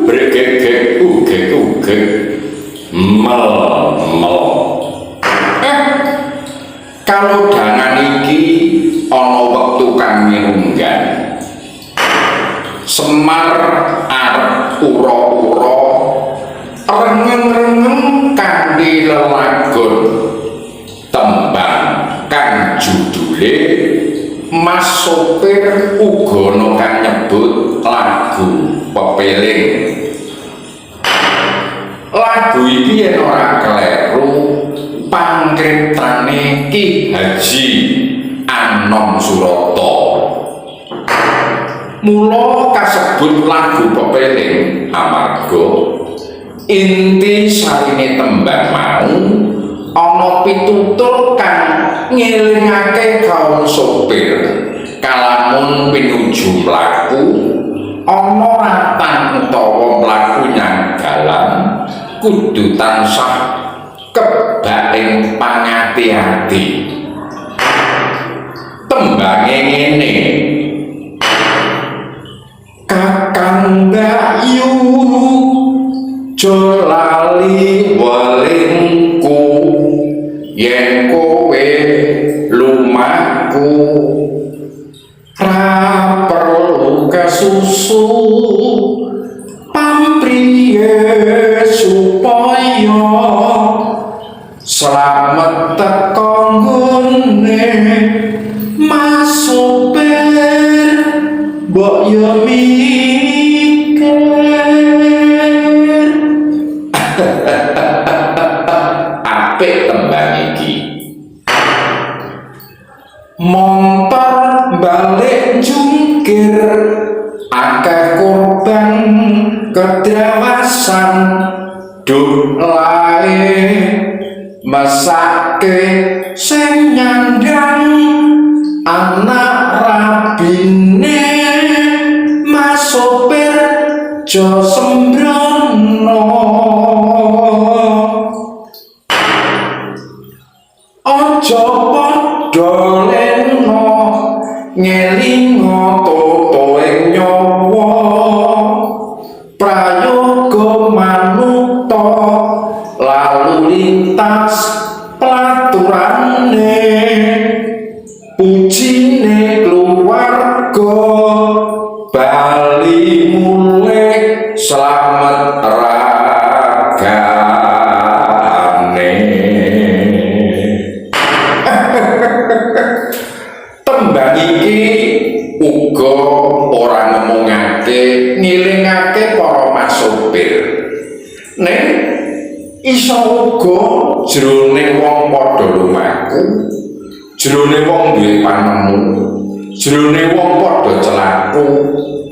Bregegek ugek mel. Kalau dangan iki ana wektu kang mirunggan Semar arep ura-ura rengeng-rengeng kanthi lelagon tembang kang judule Mas Sopir uga ana kang nyebut lagu pepeling. Lagu iki yen ora kleru pangkriptane Ki Haji Anom Surata. Mula kasebut lagu pepeling amarga inti sarine tembang mau ana pitutur kang ngelingake kaum sopir kalamun pinuju mlaku ana ratan utawa mlaku nyang dalan kudu tansah kebak ing pangati-ati. Tembange ngene, Kakang Bayu jo lali welingku yen kowe lumaku ra perlu kesusu pampriye supaya selamat teko nggone Mas Sopir mbok yo mikir. Apik tembang iki. Montor balik jungkir akeh korban kedewasan duh lae mesake sing nyandang anak rabine Mas Sopir jo sembrono ojo padha leno ngelingo totoe nyawa prayoga manuta lalu lintas pelaturane pujine keluarga bali mulih selamat ragane. Tembang iki uga ora ngomongake ngilingake para Mas Sopir ning iso uga jroning wong padha lumaku, jroning wong duwe panemu, jroning wong padha celaku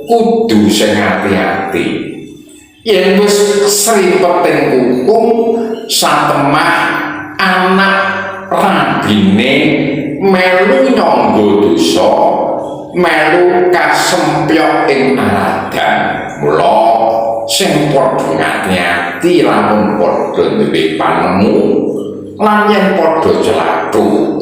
kudu sing ati-ati. Yen wis sripeting hukum satemah anak rabine melu nyangga dosa, melu kasempyok ing aradan. Mula sing padha ngati-ati lamun padha duwe panemu lan yen padha celaku